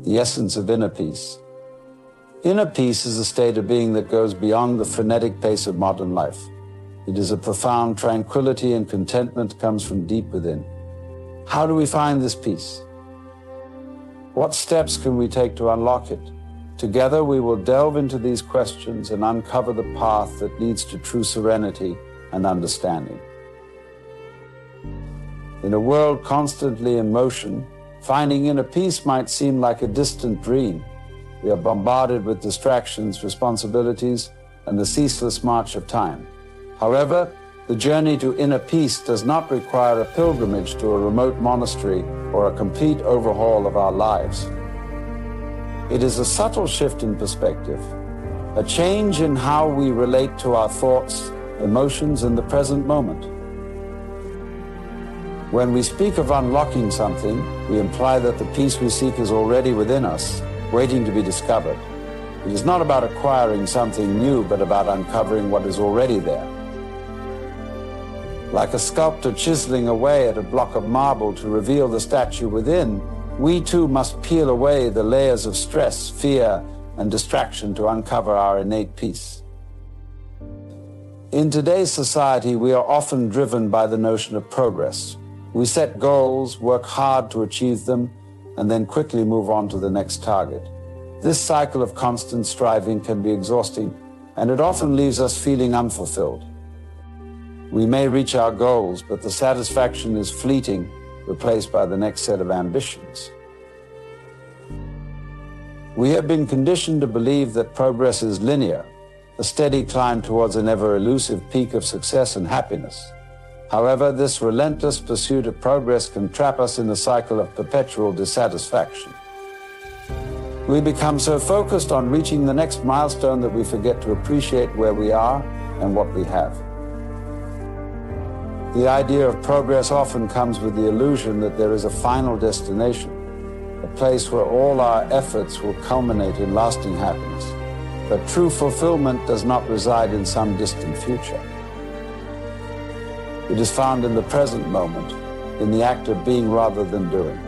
the essence of inner peace. Inner peace is a state of being that goes beyond the frenetic pace of modern life. It is a profound tranquility and contentment that comes from deep within. How do we find this peace? What steps can we take to unlock it? Together we will delve into these questions and uncover the path that leads to true serenity and understanding. In a world constantly in motion, finding inner peace might seem like a distant dream. We are bombarded with distractions, responsibilities, and the ceaseless march of time. However, the journey to inner peace does not require a pilgrimage to a remote monastery or a complete overhaul of our lives. It is a subtle shift in perspective, a change in how we relate to our thoughts, emotions, and the present moment. When we speak of unlocking something, we imply that the peace we seek is already within us, waiting to be discovered. It is not about acquiring something new, but about uncovering what is already there. Like a sculptor chiseling away at a block of marble to reveal the statue within, we too must peel away the layers of stress, fear, and distraction to uncover our innate peace. In today's society, we are often driven by the notion of progress. We set goals, work hard to achieve them, and then quickly move on to the next target. This cycle of constant striving can be exhausting, and it often leaves us feeling unfulfilled. We may reach our goals, but the satisfaction is fleeting, replaced by the next set of ambitions. We have been conditioned to believe that progress is linear, a steady climb towards an ever-elusive peak of success and happiness. However, this relentless pursuit of progress can trap us in a cycle of perpetual dissatisfaction. We become so focused on reaching the next milestone that we forget to appreciate where we are and what we have. The idea of progress often comes with the illusion that there is a final destination, a place where all our efforts will culminate in lasting happiness. But true fulfillment does not reside in some distant future. It is found in the present moment, in the act of being rather than doing.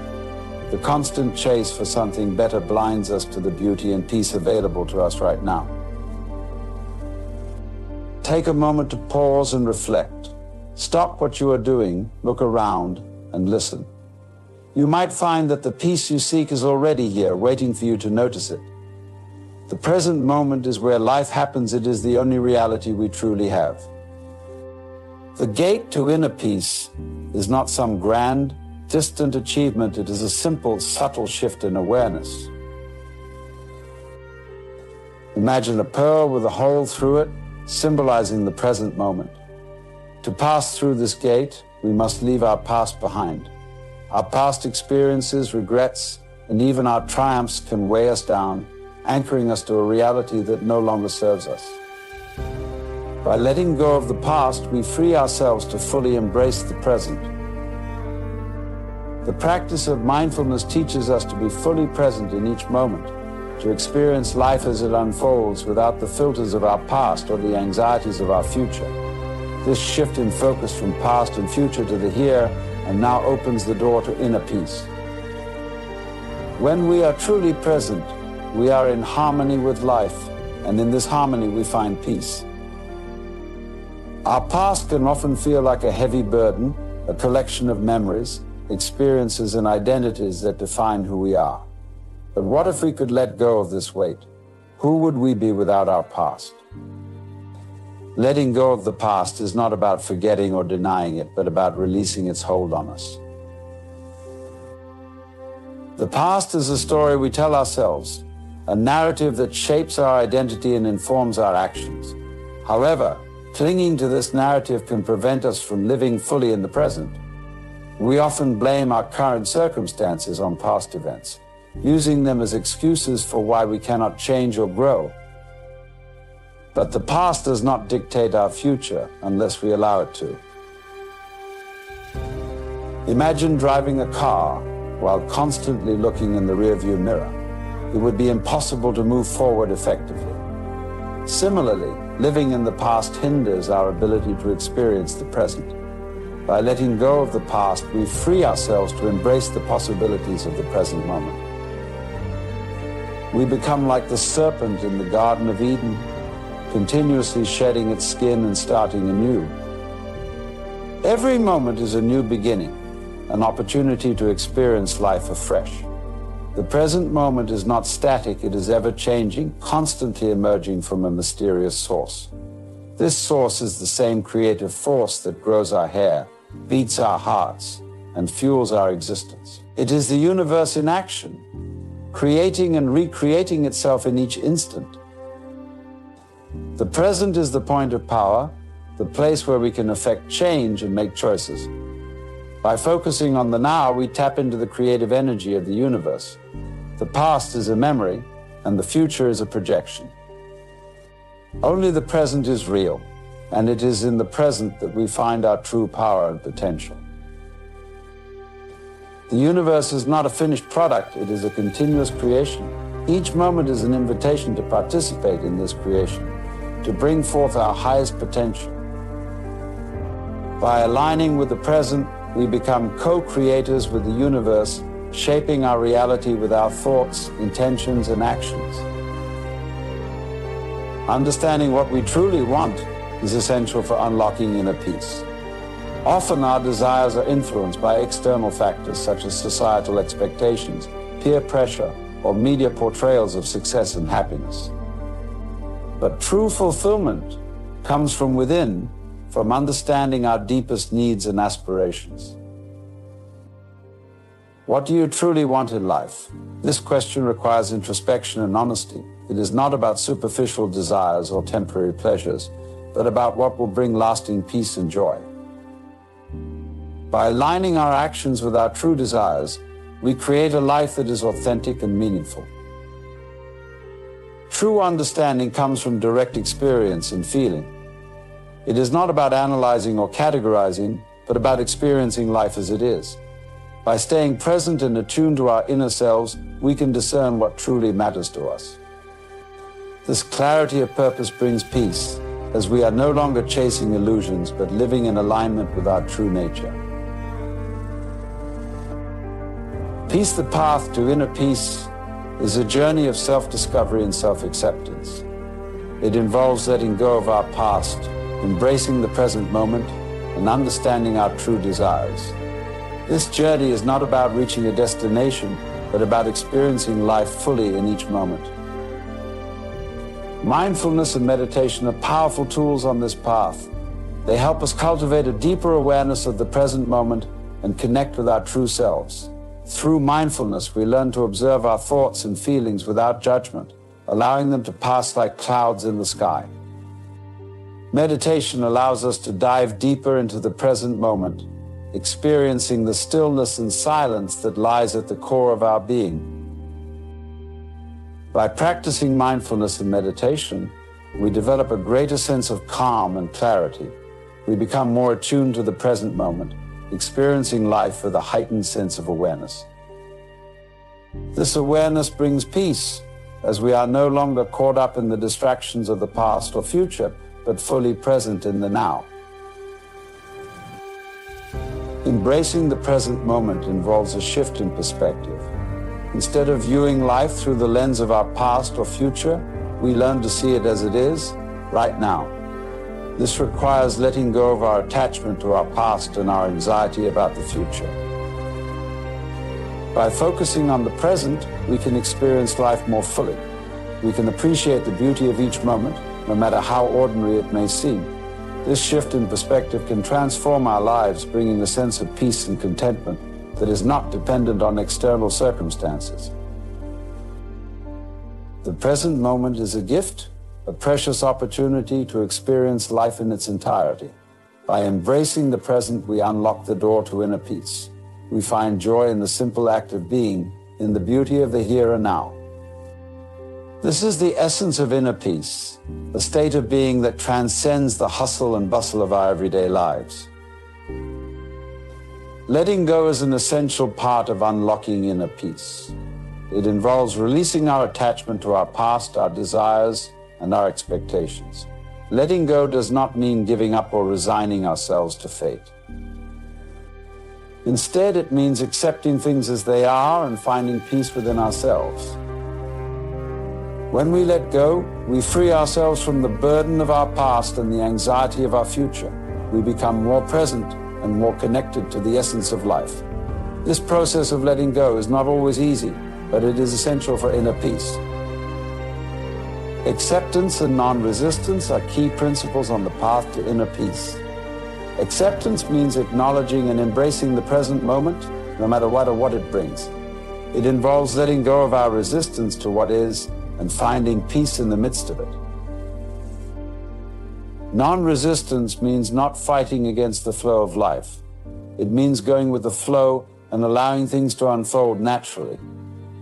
The constant chase for something better blinds us to the beauty and peace available to us right now. Take a moment to pause and reflect. Stop what you are doing, look around, and listen. You might find that the peace you seek is already here, waiting for you to notice it. The present moment is where life happens. It is the only reality we truly have. The gate to inner peace is not some grand, distant achievement. It is a simple, subtle shift in awareness. Imagine a pearl with a hole through it, symbolizing the present moment. To pass through this gate, we must leave our past behind. Our past experiences, regrets, and even our triumphs can weigh us down, anchoring us to a reality that no longer serves us. By letting go of the past, we free ourselves to fully embrace the present. The practice of mindfulness teaches us to be fully present in each moment, to experience life as it unfolds without the filters of our past or the anxieties of our future. This shift in focus from past and future to the here and now opens the door to inner peace. When we are truly present, we are in harmony with life, and in this harmony we find peace. Our past can often feel like a heavy burden, a collection of memories, experiences, and identities that define who we are. But what if we could let go of this weight? Who would we be without our past? Letting go of the past is not about forgetting or denying it, but about releasing its hold on us. The past is a story we tell ourselves, a narrative that shapes our identity and informs our actions. However, clinging to this narrative can prevent us from living fully in the present. We often blame our current circumstances on past events, using them as excuses for why we cannot change or grow. But the past does not dictate our future unless we allow it to. Imagine driving a car while constantly looking in the rearview mirror. It would be impossible to move forward effectively. Similarly, living in the past hinders our ability to experience the present. By letting go of the past, we free ourselves to embrace the possibilities of the present moment. We become like the serpent in the Garden of Eden, continuously shedding its skin and starting anew. Every moment is a new beginning, an opportunity to experience life afresh. The present moment is not static, it is ever-changing, constantly emerging from a mysterious source. This source is the same creative force that grows our hair, beats our hearts, and fuels our existence. It is the universe in action, creating and recreating itself in each instant. The present is the point of power, the place where we can effect change and make choices. By focusing on the now, we tap into the creative energy of the universe. The past is a memory, and the future is a projection. Only the present is real, and it is in the present that we find our true power and potential. The universe is not a finished product, it is a continuous creation. Each moment is an invitation to participate in this creation, to bring forth our highest potential. By aligning with the present, we become co-creators with the universe, shaping our reality with our thoughts, intentions, and actions. Understanding what we truly want is essential for unlocking inner peace. Often our desires are influenced by external factors such as societal expectations, peer pressure, or media portrayals of success and happiness. But true fulfillment comes from within, from understanding our deepest needs and aspirations. What do you truly want in life? This question requires introspection and honesty. It is not about superficial desires or temporary pleasures, but about what will bring lasting peace and joy. By aligning our actions with our true desires, we create a life that is authentic and meaningful. True understanding comes from direct experience and feeling. It is not about analyzing or categorizing, but about experiencing life as it is. By staying present and attuned to our inner selves, we can discern what truly matters to us. This clarity of purpose brings peace, as we are no longer chasing illusions, but living in alignment with our true nature. Peace, the path to inner peace, is a journey of self-discovery and self-acceptance. It involves letting go of our past, embracing the present moment, and understanding our true desires. This journey is not about reaching a destination, but about experiencing life fully in each moment. Mindfulness and meditation are powerful tools on this path. They help us cultivate a deeper awareness of the present moment and connect with our true selves. Through mindfulness, we learn to observe our thoughts and feelings without judgment, allowing them to pass like clouds in the sky. Meditation allows us to dive deeper into the present moment, experiencing the stillness and silence that lies at the core of our being. By practicing mindfulness and meditation, we develop a greater sense of calm and clarity. We become more attuned to the present moment, experiencing life with a heightened sense of awareness. This awareness brings peace, as we are no longer caught up in the distractions of the past or future, but fully present in the now. Embracing the present moment involves a shift in perspective. Instead of viewing life through the lens of our past or future, we learn to see it as it is, right now. This requires letting go of our attachment to our past and our anxiety about the future. By focusing on the present, we can experience life more fully. We can appreciate the beauty of each moment, no matter how ordinary it may seem. This shift in perspective can transform our lives, bringing a sense of peace and contentment that is not dependent on external circumstances. The present moment is a gift, a precious opportunity to experience life in its entirety. By embracing the present, we unlock the door to inner peace. We find joy in the simple act of being, in the beauty of the here and now. This is the essence of inner peace, a state of being that transcends the hustle and bustle of our everyday lives. Letting go is an essential part of unlocking inner peace. It involves releasing our attachment to our past, our desires, and our expectations. Letting go does not mean giving up or resigning ourselves to fate. Instead, it means accepting things as they are and finding peace within ourselves. When we let go, we free ourselves from the burden of our past and the anxiety of our future. We become more present and more connected to the essence of life. This process of letting go is not always easy, but it is essential for inner peace. Acceptance and non-resistance are key principles on the path to inner peace. Acceptance means acknowledging and embracing the present moment, no matter what it brings. It involves letting go of our resistance to what is and finding peace in the midst of it. Non-resistance means not fighting against the flow of life. It means going with the flow and allowing things to unfold naturally.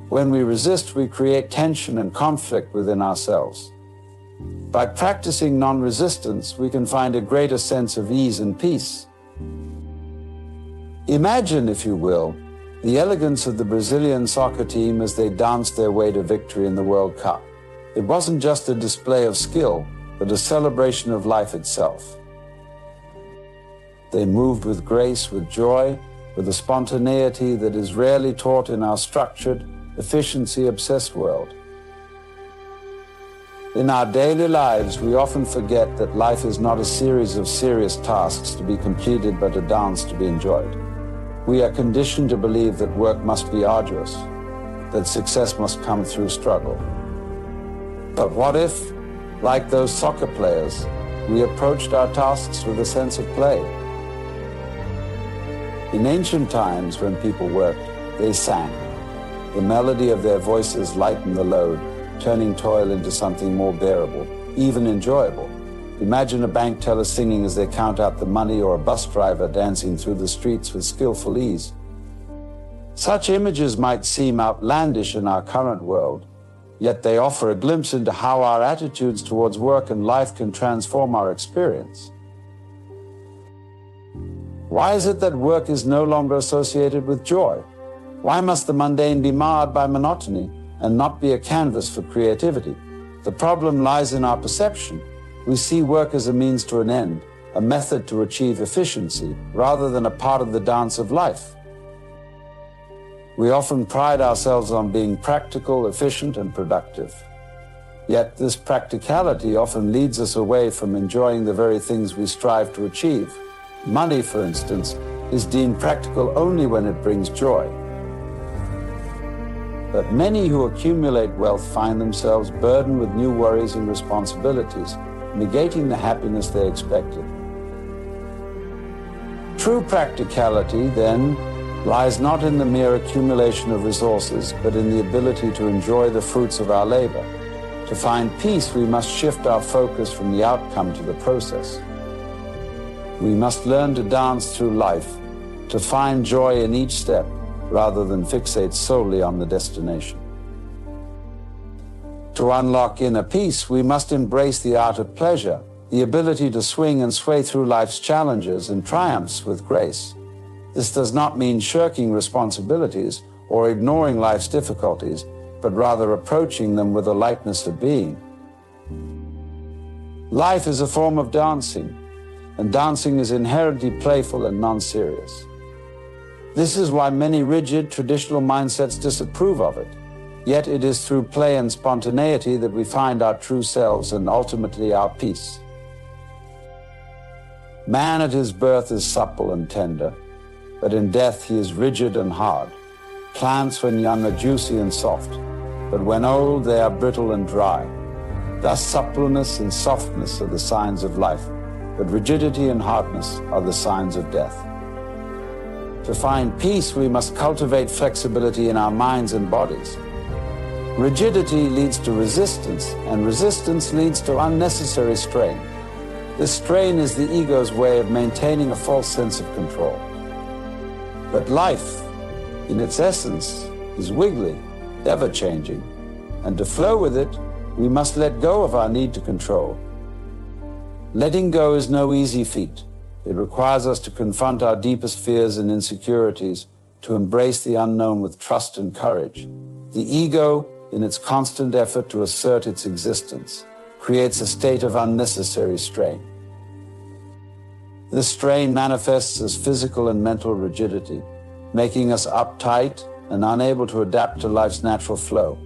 When we resist, we create tension and conflict within ourselves. By practicing non-resistance, we can find a greater sense of ease and peace. Imagine, if you will, the elegance of the Brazilian soccer team as they danced their way to victory in the World Cup. It wasn't just a display of skill, but a celebration of life itself. They moved with grace, with joy, with a spontaneity that is rarely taught in our structured, efficiency-obsessed world. In our daily lives, we often forget that life is not a series of serious tasks to be completed, but a dance to be enjoyed. We are conditioned to believe that work must be arduous, that success must come through struggle. But what if, like those soccer players, we approached our tasks with a sense of play? In ancient times, when people worked, they sang. The melody of their voices lightened the load, turning toil into something more bearable, even enjoyable. Imagine a bank teller singing as they count out the money, or a bus driver dancing through the streets with skillful ease. Such images might seem outlandish in our current world, yet they offer a glimpse into how our attitudes towards work and life can transform our experience. Why is it that work is no longer associated with joy? Why must the mundane be marred by monotony and not be a canvas for creativity? The problem lies in our perception. We see work as a means to an end, a method to achieve efficiency, rather than a part of the dance of life. We often pride ourselves on being practical, efficient, and productive. Yet this practicality often leads us away from enjoying the very things we strive to achieve. Money, for instance, is deemed practical only when it brings joy. But many who accumulate wealth find themselves burdened with new worries and responsibilities, negating the happiness they expected. True practicality, then, lies not in the mere accumulation of resources, but in the ability to enjoy the fruits of our labor. To find peace, we must shift our focus from the outcome to the process. We must learn to dance through life, to find joy in each step, rather than fixate solely on the destination. To unlock inner peace, we must embrace the art of pleasure, the ability to swing and sway through life's challenges and triumphs with grace. This does not mean shirking responsibilities or ignoring life's difficulties, but rather approaching them with a lightness of being. Life is a form of dancing, and dancing is inherently playful and non-serious. This is why many rigid, traditional mindsets disapprove of it. Yet it is through play and spontaneity that we find our true selves and ultimately our peace. Man at his birth is supple and tender, but in death he is rigid and hard. Plants when young are juicy and soft, but when old they are brittle and dry. Thus suppleness and softness are the signs of life, but rigidity and hardness are the signs of death. To find peace, we must cultivate flexibility in our minds and bodies. Rigidity leads to resistance, and resistance leads to unnecessary strain. This strain is the ego's way of maintaining a false sense of control. But life, in its essence, is wiggly, ever-changing, and to flow with it, we must let go of our need to control. Letting go is no easy feat. It requires us to confront our deepest fears and insecurities, to embrace the unknown with trust and courage. The ego, in its constant effort to assert its existence, creates a state of unnecessary strain. This strain manifests as physical and mental rigidity, making us uptight and unable to adapt to life's natural flow.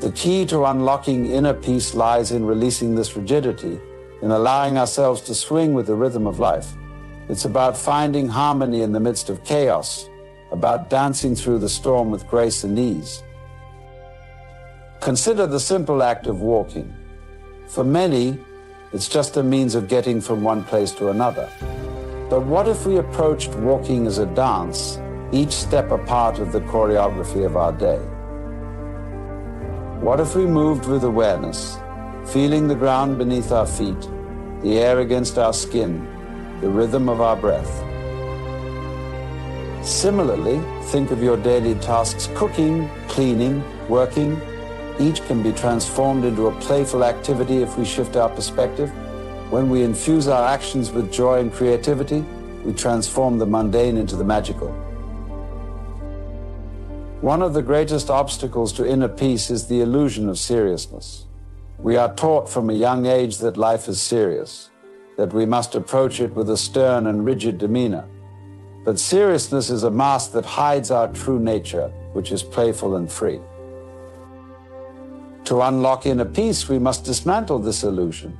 The key to unlocking inner peace lies in releasing this rigidity, in allowing ourselves to swing with the rhythm of life. It's about finding harmony in the midst of chaos, about dancing through the storm with grace and ease. Consider the simple act of walking. For many, it's just a means of getting from one place to another. But what if we approached walking as a dance, each step a part of the choreography of our day? What if we moved with awareness, feeling the ground beneath our feet, the air against our skin, the rhythm of our breath? Similarly, think of your daily tasks: cooking, cleaning, working. Each can be transformed into a playful activity if we shift our perspective. When we infuse our actions with joy and creativity, we transform the mundane into the magical. One of the greatest obstacles to inner peace is the illusion of seriousness. We are taught from a young age that life is serious, that we must approach it with a stern and rigid demeanor. But seriousness is a mask that hides our true nature, which is playful and free. To unlock inner peace, we must dismantle this illusion.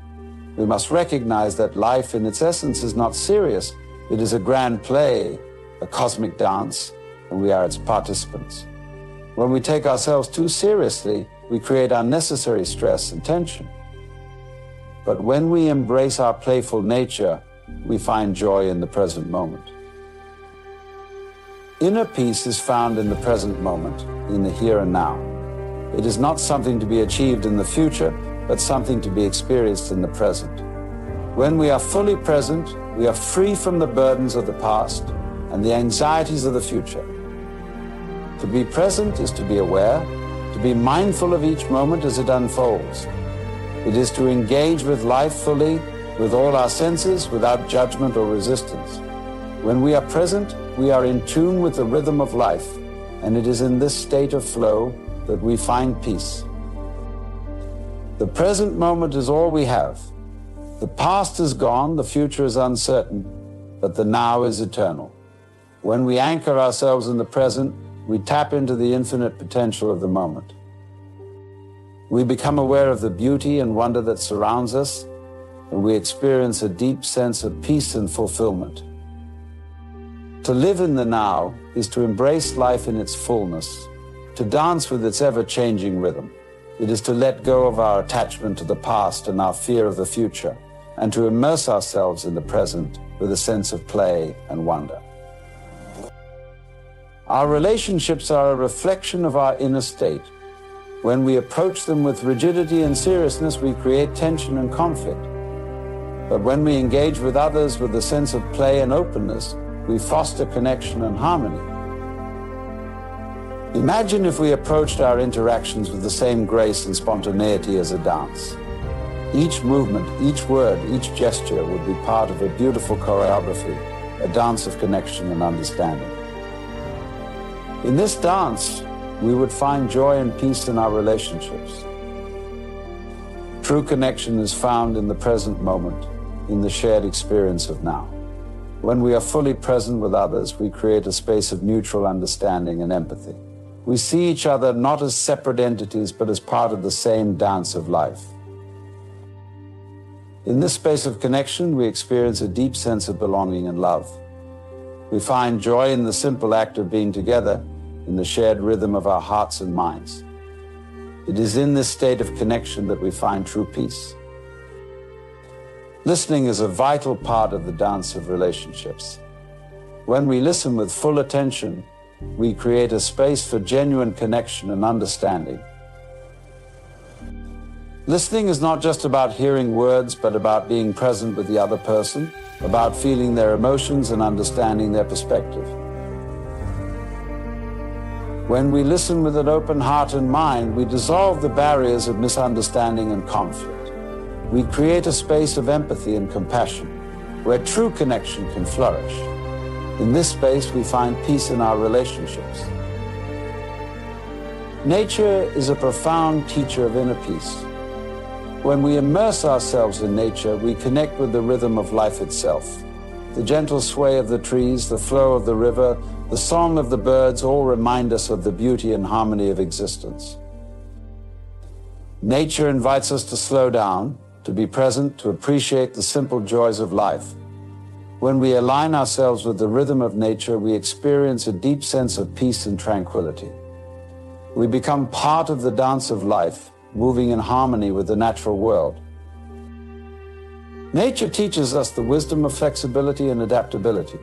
We must recognize that life in its essence is not serious. It is a grand play, a cosmic dance, and we are its participants. When we take ourselves too seriously, we create unnecessary stress and tension. But when we embrace our playful nature, we find joy in the present moment. Inner peace is found in the present moment, in the here and now. It is not something to be achieved in the future, but something to be experienced in the present. When we are fully present, we are free from the burdens of the past and the anxieties of the future. To be present is to be aware, to be mindful of each moment as it unfolds. It is to engage with life fully, with all our senses, without judgment or resistance. When we are present, we are in tune with the rhythm of life, and it is in this state of flow that we find peace. The present moment is all we have. The past is gone, the future is uncertain, but the now is eternal. When we anchor ourselves in the present, we tap into the infinite potential of the moment. We become aware of the beauty and wonder that surrounds us, and we experience a deep sense of peace and fulfillment. To live in the now is to embrace life in its fullness, to dance with its ever-changing rhythm. It is to let go of our attachment to the past and our fear of the future, and to immerse ourselves in the present with a sense of play and wonder. Our relationships are a reflection of our inner state. When we approach them with rigidity and seriousness, we create tension and conflict. But when we engage with others with a sense of play and openness, we foster connection and harmony. Imagine if we approached our interactions with the same grace and spontaneity as a dance. Each movement, each word, each gesture would be part of a beautiful choreography, a dance of connection and understanding. In this dance, we would find joy and peace in our relationships. True connection is found in the present moment, in the shared experience of now. When we are fully present with others, we create a space of mutual understanding and empathy. We see each other not as separate entities, but as part of the same dance of life. In this space of connection, we experience a deep sense of belonging and love. We find joy in the simple act of being together, in the shared rhythm of our hearts and minds. It is in this state of connection that we find true peace. Listening is a vital part of the dance of relationships. When we listen with full attention, we create a space for genuine connection and understanding. Listening is not just about hearing words, but about being present with the other person, about feeling their emotions and understanding their perspective. When we listen with an open heart and mind, we dissolve the barriers of misunderstanding and conflict. We create a space of empathy and compassion, where true connection can flourish. In this space, we find peace in our relationships. Nature is a profound teacher of inner peace. When we immerse ourselves in nature, we connect with the rhythm of life itself. The gentle sway of the trees, the flow of the river, the song of the birds all remind us of the beauty and harmony of existence. Nature invites us to slow down, to be present, to appreciate the simple joys of life. When we align ourselves with the rhythm of nature, we experience a deep sense of peace and tranquility. We become part of the dance of life, moving in harmony with the natural world. Nature teaches us the wisdom of flexibility and adaptability.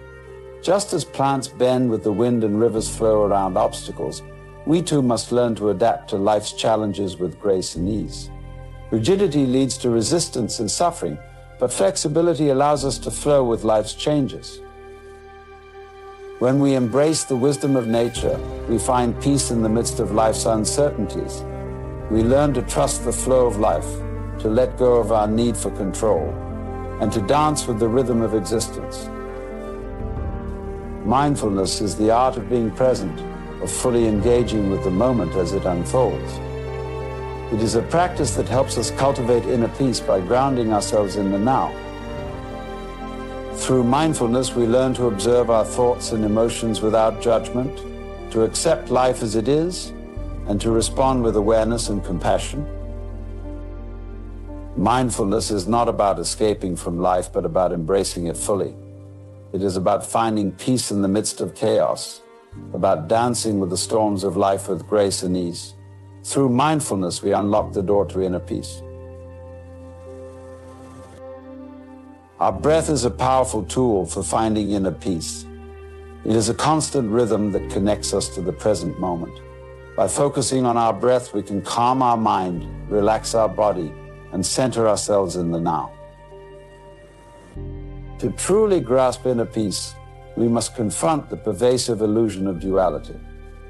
Just as plants bend with the wind and rivers flow around obstacles, we too must learn to adapt to life's challenges with grace and ease. Rigidity leads to resistance and suffering, but flexibility allows us to flow with life's changes. When we embrace the wisdom of nature, we find peace in the midst of life's uncertainties. We learn to trust the flow of life, to let go of our need for control, and to dance with the rhythm of existence. Mindfulness is the art of being present, of fully engaging with the moment as it unfolds. It is a practice that helps us cultivate inner peace by grounding ourselves in the now. Through mindfulness, we learn to observe our thoughts and emotions without judgment, to accept life as it is, and to respond with awareness and compassion. Mindfulness is not about escaping from life, but about embracing it fully. It is about finding peace in the midst of chaos, about dancing with the storms of life with grace and ease. Through mindfulness, we unlock the door to inner peace. Our breath is a powerful tool for finding inner peace. It is a constant rhythm that connects us to the present moment. By focusing on our breath, we can calm our mind, relax our body, and center ourselves in the now. To truly grasp inner peace, we must confront the pervasive illusion of duality.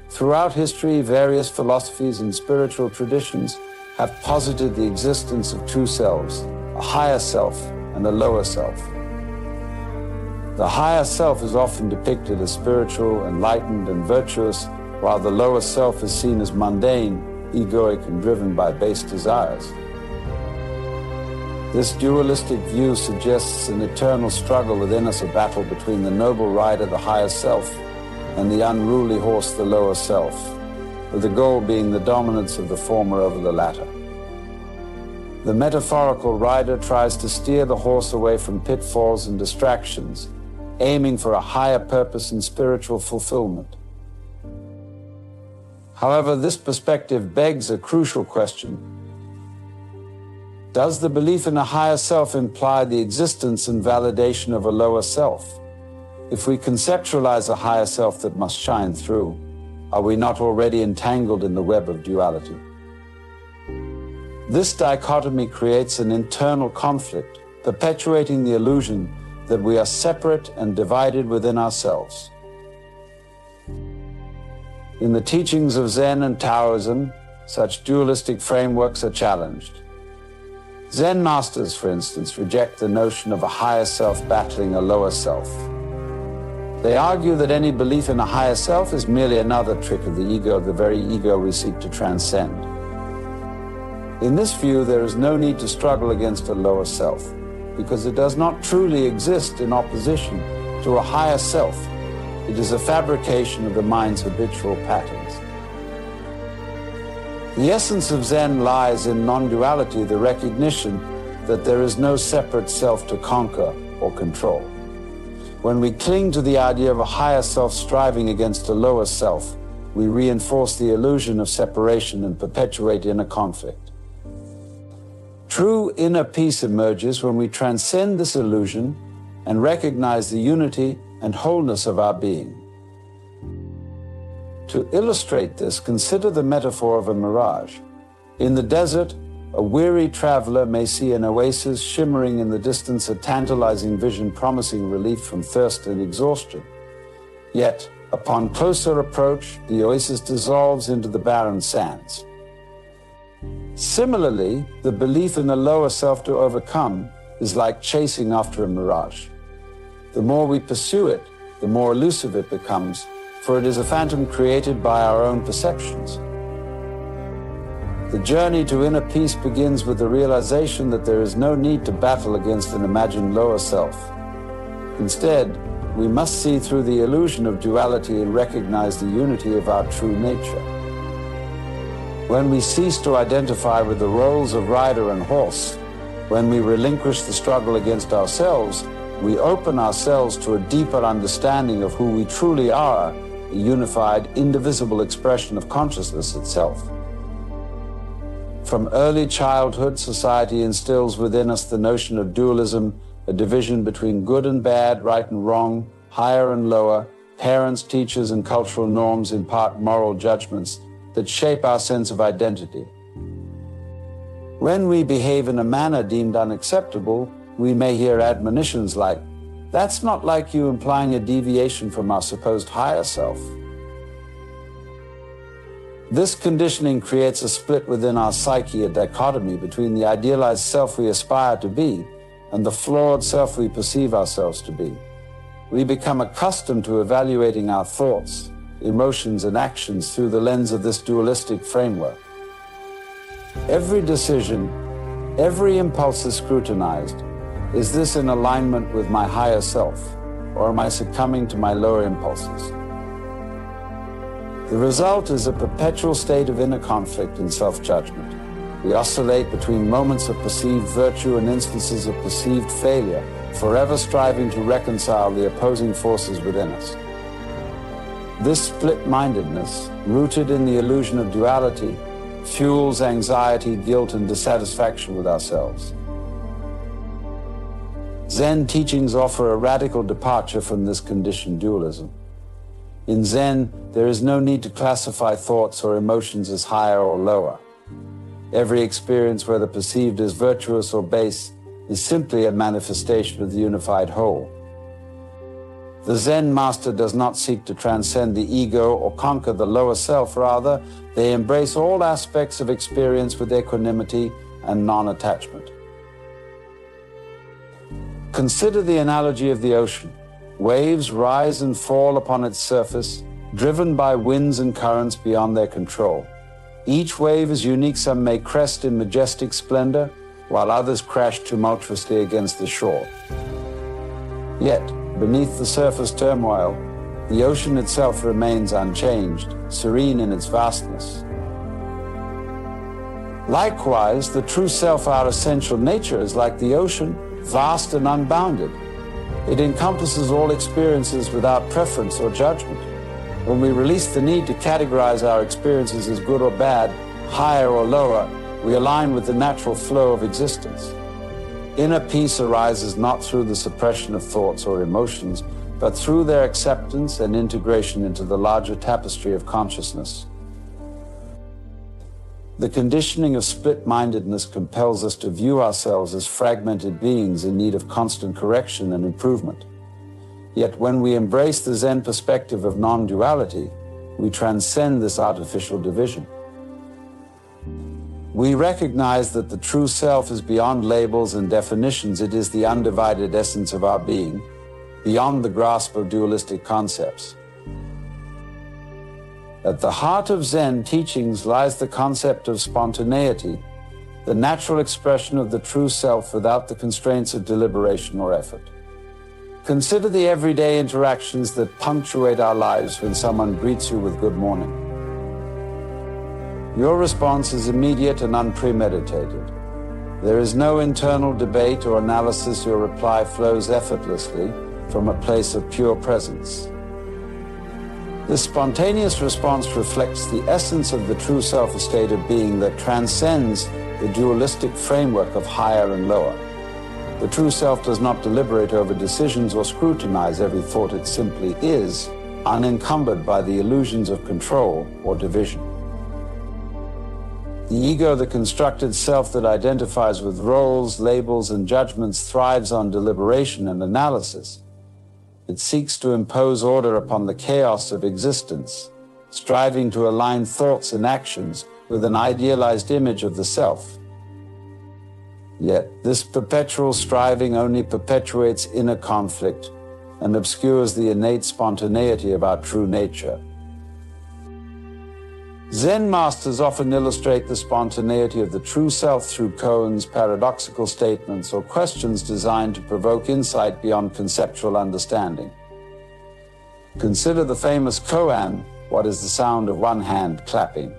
Throughout history, various philosophies and spiritual traditions have posited the existence of two selves, a higher self and a lower self. The higher self is often depicted as spiritual, enlightened, and virtuous, while the lower self is seen as mundane, egoic, and driven by base desires. This dualistic view suggests an eternal struggle within us, a battle between the noble rider, the higher self, and the unruly horse, the lower self, with the goal being the dominance of the former over the latter. The metaphorical rider tries to steer the horse away from pitfalls and distractions, aiming for a higher purpose and spiritual fulfillment. However, this perspective begs a crucial question. Does the belief in a higher self imply the existence and validation of a lower self? If we conceptualize a higher self that must shine through, are we not already entangled in the web of duality? This dichotomy creates an internal conflict, perpetuating the illusion that we are separate and divided within ourselves. In the teachings of Zen and Taoism, such dualistic frameworks are challenged. Zen masters, for instance, reject the notion of a higher self battling a lower self. They argue that any belief in a higher self is merely another trick of the ego, the very ego we seek to transcend. In this view, there is no need to struggle against a lower self, because it does not truly exist in opposition to a higher self. It is a fabrication of the mind's habitual patterns. The essence of Zen lies in non-duality, the recognition that there is no separate self to conquer or control. When we cling to the idea of a higher self striving against a lower self, we reinforce the illusion of separation and perpetuate inner conflict. True inner peace emerges when we transcend this illusion and recognize the unity and wholeness of our being. To illustrate this, consider the metaphor of a mirage. In the desert, a weary traveler may see an oasis shimmering in the distance, a tantalizing vision promising relief from thirst and exhaustion. Yet, upon closer approach, the oasis dissolves into the barren sands. Similarly, the belief in the lower self to overcome is like chasing after a mirage. The more we pursue it, the more elusive it becomes, for it is a phantom created by our own perceptions. The journey to inner peace begins with the realization that there is no need to battle against an imagined lower self. Instead, we must see through the illusion of duality and recognize the unity of our true nature. When we cease to identify with the roles of rider and horse, when we relinquish the struggle against ourselves, we open ourselves to a deeper understanding of who we truly are, a unified, indivisible expression of consciousness itself. From early childhood, society instills within us the notion of dualism, a division between good and bad, right and wrong, higher and lower. Parents, teachers, and cultural norms impart moral judgments that shape our sense of identity. When we behave in a manner deemed unacceptable, we may hear admonitions like, "That's not like you," implying a deviation from our supposed higher self. This conditioning creates a split within our psyche, a dichotomy between the idealized self we aspire to be and the flawed self we perceive ourselves to be. We become accustomed to evaluating our thoughts, emotions, and actions through the lens of this dualistic framework. Every decision, every impulse is scrutinized. Is this in alignment with my higher self, or am I succumbing to my lower impulses? The result is a perpetual state of inner conflict and self-judgment. We oscillate between moments of perceived virtue and instances of perceived failure, forever striving to reconcile the opposing forces within us. This split-mindedness, rooted in the illusion of duality, fuels anxiety, guilt, and dissatisfaction with ourselves. Zen teachings offer a radical departure from this conditioned dualism. In Zen, there is no need to classify thoughts or emotions as higher or lower. Every experience, whether perceived as virtuous or base, is simply a manifestation of the unified whole. The Zen master does not seek to transcend the ego or conquer the lower self. Rather, they embrace all aspects of experience with equanimity and non-attachment. Consider the analogy of the ocean. Waves rise and fall upon its surface, driven by winds and currents beyond their control. Each wave is unique. Some may crest in majestic splendor, while others crash tumultuously against the shore. Yet, beneath the surface turmoil, the ocean itself remains unchanged, serene in its vastness. Likewise, the true self, our essential nature, is like the ocean, vast and unbounded. It encompasses all experiences without preference or judgment. When we release the need to categorize our experiences as good or bad, higher or lower, we align with the natural flow of existence. Inner peace arises not through the suppression of thoughts or emotions, but through their acceptance and integration into the larger tapestry of consciousness. The conditioning of split-mindedness compels us to view ourselves as fragmented beings in need of constant correction and improvement. Yet when we embrace the Zen perspective of non-duality, we transcend this artificial division. We recognize that the true self is beyond labels and definitions. It is the undivided essence of our being, beyond the grasp of dualistic concepts. At the heart of Zen teachings lies the concept of spontaneity, the natural expression of the true self without the constraints of deliberation or effort. Consider the everyday interactions that punctuate our lives when someone greets you with good morning. Your response is immediate and unpremeditated. There is no internal debate or analysis. Your reply flows effortlessly from a place of pure presence. This spontaneous response reflects the essence of the true self, a state of being that transcends the dualistic framework of higher and lower. The true self does not deliberate over decisions or scrutinize every thought. It simply is, unencumbered by the illusions of control or division. The ego, the constructed self that identifies with roles, labels, and judgments, thrives on deliberation and analysis. It seeks to impose order upon the chaos of existence, striving to align thoughts and actions with an idealized image of the self. Yet, this perpetual striving only perpetuates inner conflict and obscures the innate spontaneity of our true nature. Zen masters often illustrate the spontaneity of the true self through koans, paradoxical statements, or questions designed to provoke insight beyond conceptual understanding. Consider the famous koan, "What is the sound of one hand clapping?"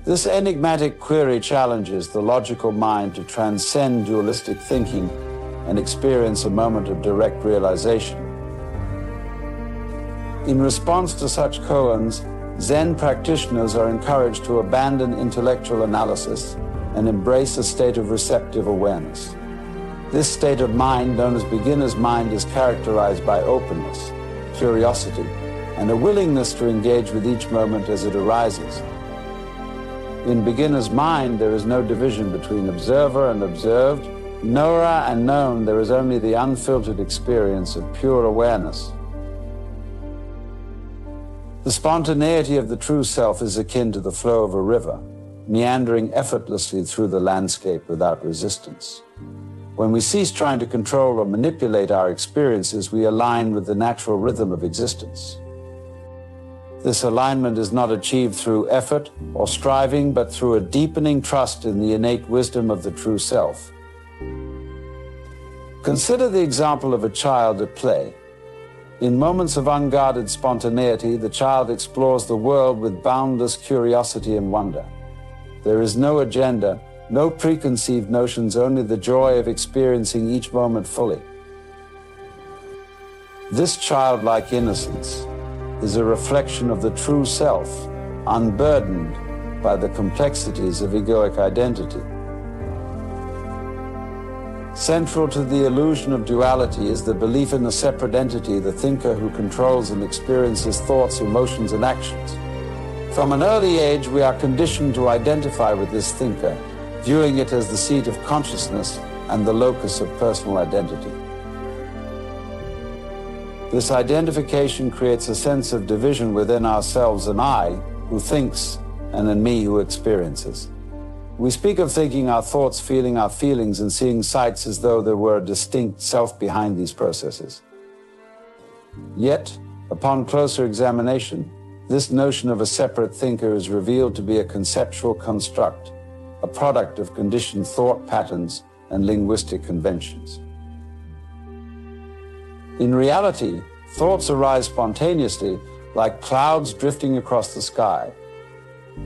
This enigmatic query challenges the logical mind to transcend dualistic thinking and experience a moment of direct realization. In response to such koans, Zen practitioners are encouraged to abandon intellectual analysis and embrace a state of receptive awareness. This state of mind, known as beginner's mind, is characterized by openness, curiosity, and a willingness to engage with each moment as it arises. In beginner's mind, there is no division between observer and observed, knower and known. There is only the unfiltered experience of pure awareness. The spontaneity of the true self is akin to the flow of a river, meandering effortlessly through the landscape without resistance. When we cease trying to control or manipulate our experiences, we align with the natural rhythm of existence. This alignment is not achieved through effort or striving, but through a deepening trust in the innate wisdom of the true self. Consider the example of a child at play. In moments of unguarded spontaneity, the child explores the world with boundless curiosity and wonder. There is no agenda, no preconceived notions, only the joy of experiencing each moment fully. This childlike innocence is a reflection of the true self, unburdened by the complexities of egoic identity. Central to the illusion of duality is the belief in a separate entity, the thinker who controls and experiences thoughts, emotions, and actions. From an early age, we are conditioned to identify with this thinker, viewing it as the seat of consciousness and the locus of personal identity. This identification creates a sense of division within ourselves, an I who thinks and an me who experiences. We speak of thinking our thoughts, feeling our feelings, and seeing sights as though there were a distinct self behind these processes. Yet, upon closer examination, this notion of a separate thinker is revealed to be a conceptual construct, a product of conditioned thought patterns and linguistic conventions. In reality, thoughts arise spontaneously, like clouds drifting across the sky.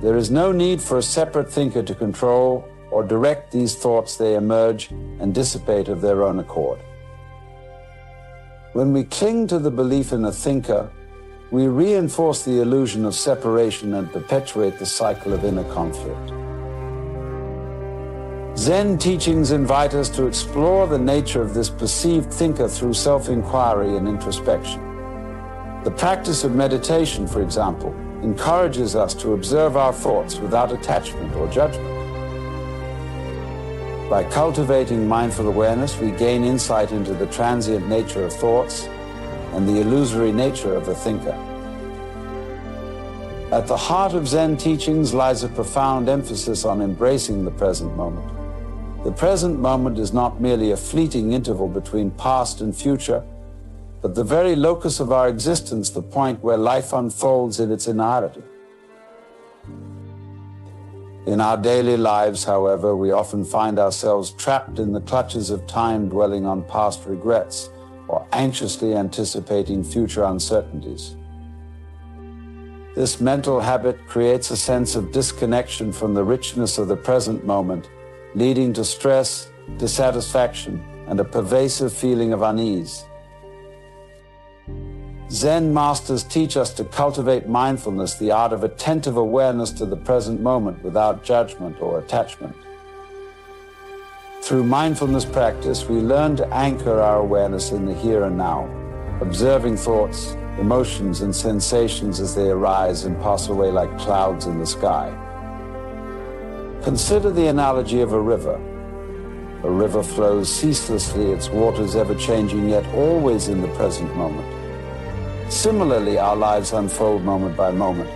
There is no need for a separate thinker to control or direct these thoughts. They emerge and dissipate of their own accord. When we cling to the belief in a thinker, we reinforce the illusion of separation and perpetuate the cycle of inner conflict. Zen teachings invite us to explore the nature of this perceived thinker through self-inquiry and introspection. The practice of meditation, for example, encourages us to observe our thoughts without attachment or judgment. By cultivating mindful awareness, we gain insight into the transient nature of thoughts and the illusory nature of the thinker. At the heart of Zen teachings lies a profound emphasis on embracing the present moment. The present moment is not merely a fleeting interval between past and future, but the very locus of our existence, the point where life unfolds in its entirety. In our daily lives, however, we often find ourselves trapped in the clutches of time, dwelling on past regrets or anxiously anticipating future uncertainties. This mental habit creates a sense of disconnection from the richness of the present moment, leading to stress, dissatisfaction, and a pervasive feeling of unease. Zen masters teach us to cultivate mindfulness, the art of attentive awareness to the present moment without judgment or attachment. Through mindfulness practice, we learn to anchor our awareness in the here and now, observing thoughts, emotions, and sensations as they arise and pass away like clouds in the sky. Consider the analogy of a river. A river flows ceaselessly, its waters ever-changing, yet always in the present moment. Similarly, our lives unfold moment by moment,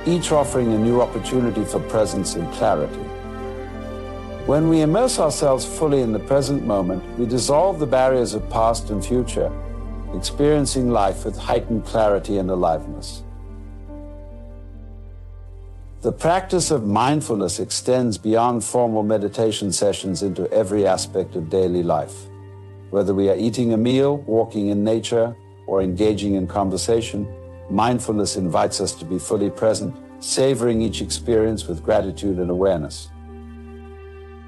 each offering a new opportunity for presence and clarity. When we immerse ourselves fully in the present moment, we dissolve the barriers of past and future, experiencing life with heightened clarity and aliveness. The practice of mindfulness extends beyond formal meditation sessions into every aspect of daily life. Whether we are eating a meal, walking in nature, or engaging in conversation, mindfulness invites us to be fully present, savoring each experience with gratitude and awareness.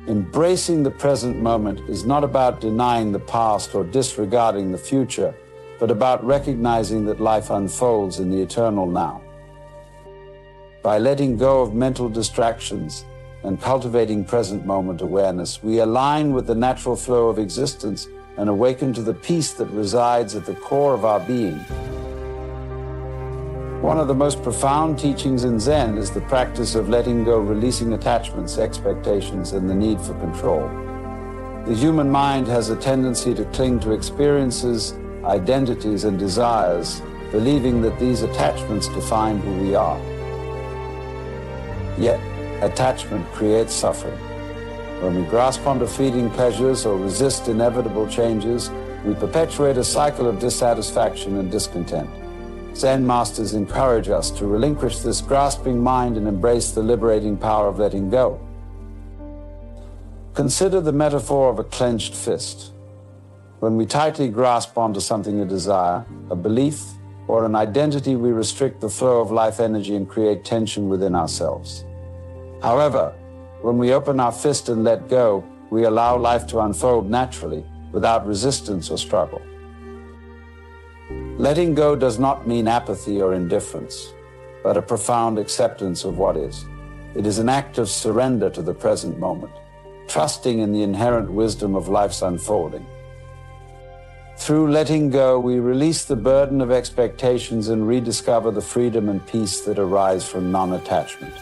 Embracing the present moment is not about denying the past or disregarding the future, but about recognizing that life unfolds in the eternal now. By letting go of mental distractions and cultivating present moment awareness, we align with the natural flow of existence and awaken to the peace that resides at the core of our being. One of the most profound teachings in Zen is the practice of letting go, releasing attachments, expectations, and the need for control. The human mind has a tendency to cling to experiences, identities, and desires, believing that these attachments define who we are. Yet, attachment creates suffering. When we grasp onto fleeting pleasures or resist inevitable changes, we perpetuate a cycle of dissatisfaction and discontent. Zen masters encourage us to relinquish this grasping mind and embrace the liberating power of letting go. Consider the metaphor of a clenched fist. When we tightly grasp onto something, a desire, a belief, or an identity, we restrict the flow of life energy and create tension within ourselves. However, when we open our fist and let go, we allow life to unfold naturally, without resistance or struggle. Letting go does not mean apathy or indifference, but a profound acceptance of what is. It is an act of surrender to the present moment, trusting in the inherent wisdom of life's unfolding. Through letting go, we release the burden of expectations and rediscover the freedom and peace that arise from non-attachment.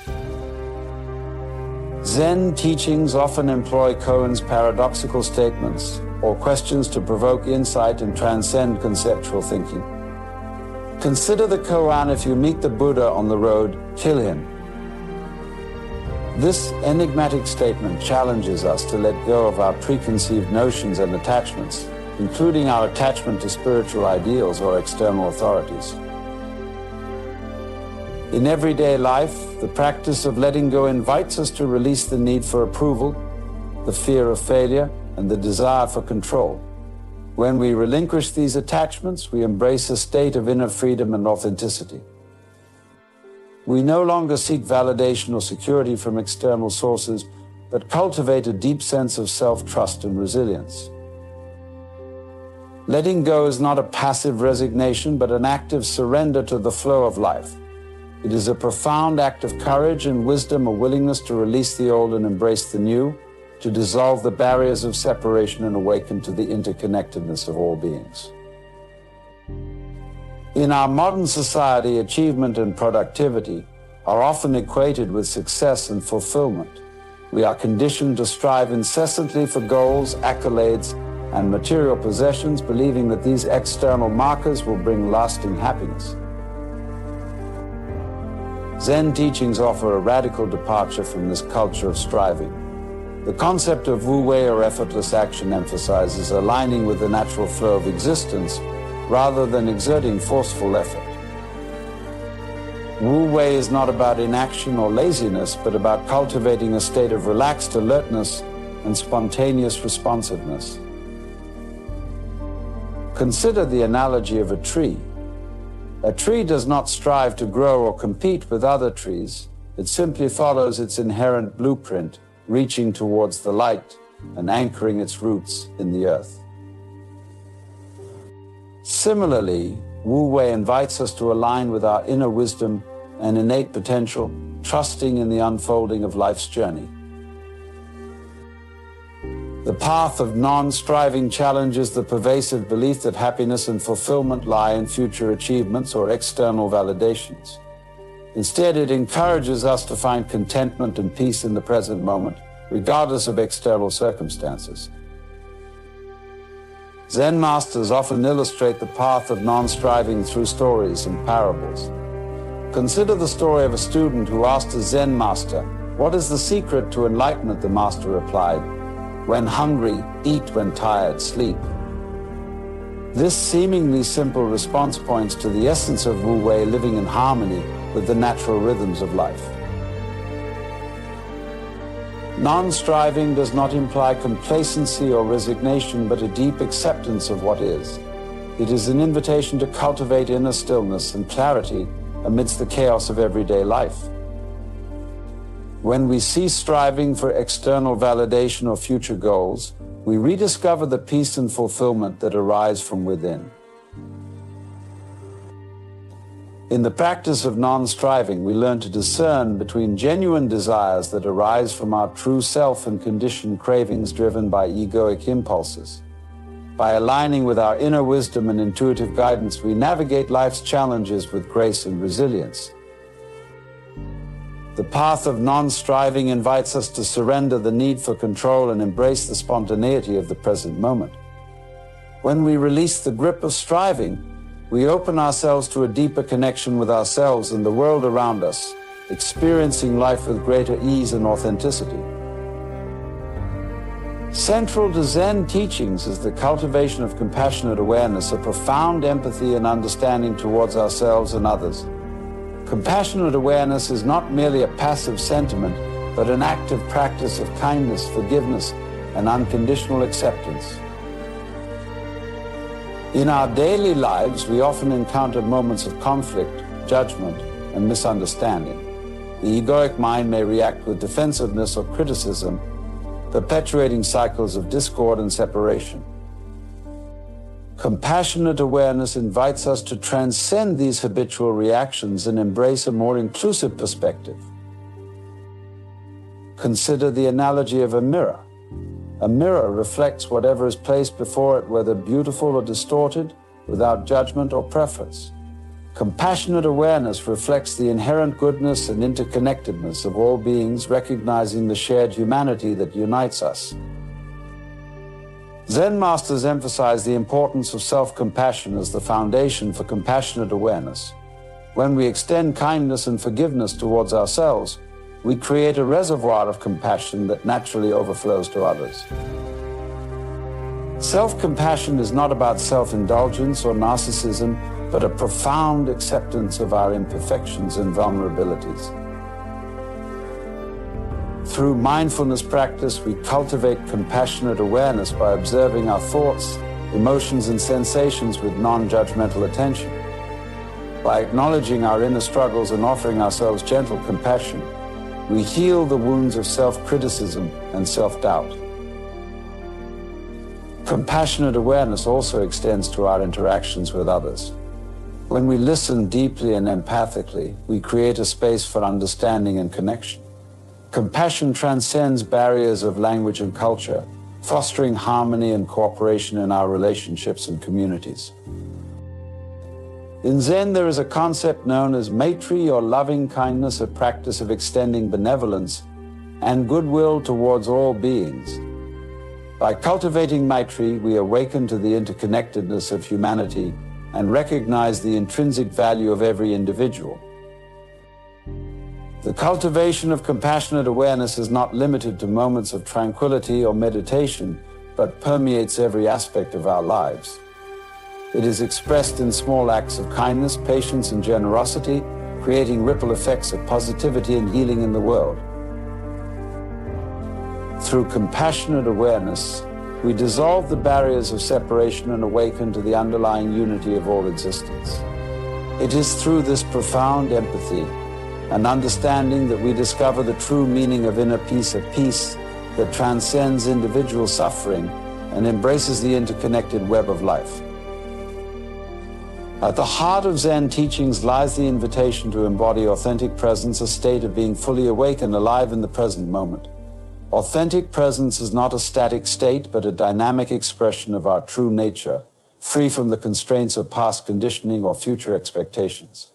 Zen teachings often employ Koan's paradoxical statements or questions to provoke insight and transcend conceptual thinking. Consider the koan: if you meet the Buddha on the road, kill him. This enigmatic statement challenges us to let go of our preconceived notions and attachments, including our attachment to spiritual ideals or external authorities. In everyday life, the practice of letting go invites us to release the need for approval, the fear of failure, and the desire for control. When we relinquish these attachments, we embrace a state of inner freedom and authenticity. We no longer seek validation or security from external sources, but cultivate a deep sense of self-trust and resilience. Letting go is not a passive resignation, but an active surrender to the flow of life. It is a profound act of courage and wisdom, a willingness to release the old and embrace the new, to dissolve the barriers of separation and awaken to the interconnectedness of all beings. In our modern society, achievement and productivity are often equated with success and fulfillment. We are conditioned to strive incessantly for goals, accolades, and material possessions, believing that these external markers will bring lasting happiness. Zen teachings offer a radical departure from this culture of striving. The concept of wu-wei, or effortless action, emphasizes aligning with the natural flow of existence rather than exerting forceful effort. Wu-wei is not about inaction or laziness, but about cultivating a state of relaxed alertness and spontaneous responsiveness. Consider the analogy of a tree. A tree does not strive to grow or compete with other trees. It simply follows its inherent blueprint, reaching towards the light and anchoring its roots in the earth. Similarly, wu-wei invites us to align with our inner wisdom and innate potential, trusting in the unfolding of life's journey. The path of non-striving challenges the pervasive belief that happiness and fulfillment lie in future achievements or external validations. Instead, it encourages us to find contentment and peace in the present moment, regardless of external circumstances. Zen masters often illustrate the path of non-striving through stories and parables. Consider the story of a student who asked a Zen master, "What is the secret to enlightenment?" The master replied, "When hungry, eat; when tired, sleep." This seemingly simple response points to the essence of wu-wei, living in harmony with the natural rhythms of life. Non-striving does not imply complacency or resignation, but a deep acceptance of what is. It is an invitation to cultivate inner stillness and clarity amidst the chaos of everyday life. When we cease striving for external validation or future goals, we rediscover the peace and fulfillment that arise from within. In the practice of non-striving, we learn to discern between genuine desires that arise from our true self and conditioned cravings driven by egoic impulses. By aligning with our inner wisdom and intuitive guidance, we navigate life's challenges with grace and resilience. The path of non-striving invites us to surrender the need for control and embrace the spontaneity of the present moment. When we release the grip of striving, we open ourselves to a deeper connection with ourselves and the world around us, experiencing life with greater ease and authenticity. Central to Zen teachings is the cultivation of compassionate awareness, a profound empathy and understanding towards ourselves and others. Compassionate awareness is not merely a passive sentiment, but an active practice of kindness, forgiveness, and unconditional acceptance. In our daily lives, we often encounter moments of conflict, judgment, and misunderstanding. The egoic mind may react with defensiveness or criticism, perpetuating cycles of discord and separation. Compassionate awareness invites us to transcend these habitual reactions and embrace a more inclusive perspective. Consider the analogy of a mirror. A mirror reflects whatever is placed before it, whether beautiful or distorted, without judgment or preference. Compassionate awareness reflects the inherent goodness and interconnectedness of all beings, recognizing the shared humanity that unites us. Zen masters emphasize the importance of self-compassion as the foundation for compassionate awareness. When we extend kindness and forgiveness towards ourselves, we create a reservoir of compassion that naturally overflows to others. Self-compassion is not about self-indulgence or narcissism, but a profound acceptance of our imperfections and vulnerabilities. Through mindfulness practice, we cultivate compassionate awareness by observing our thoughts, emotions, and sensations with non-judgmental attention. By acknowledging our inner struggles and offering ourselves gentle compassion, we heal the wounds of self-criticism and self-doubt. Compassionate awareness also extends to our interactions with others. When we listen deeply and empathically, we create a space for understanding and connection. Compassion transcends barriers of language and culture, fostering harmony and cooperation in our relationships and communities. In Zen, there is a concept known as maitri, or loving kindness, a practice of extending benevolence and goodwill towards all beings. By cultivating maitri, we awaken to the interconnectedness of humanity and recognize the intrinsic value of every individual. The cultivation of compassionate awareness is not limited to moments of tranquility or meditation, but permeates every aspect of our lives. It is expressed in small acts of kindness, patience, and generosity, creating ripple effects of positivity and healing in the world. Through compassionate awareness, we dissolve the barriers of separation and awaken to the underlying unity of all existence. It is through this profound empathy and understanding that we discover the true meaning of inner peace, a peace that transcends individual suffering and embraces the interconnected web of life. At the heart of Zen teachings lies the invitation to embody authentic presence, a state of being fully awake and alive in the present moment. Authentic presence is not a static state, but a dynamic expression of our true nature, free from the constraints of past conditioning or future expectations.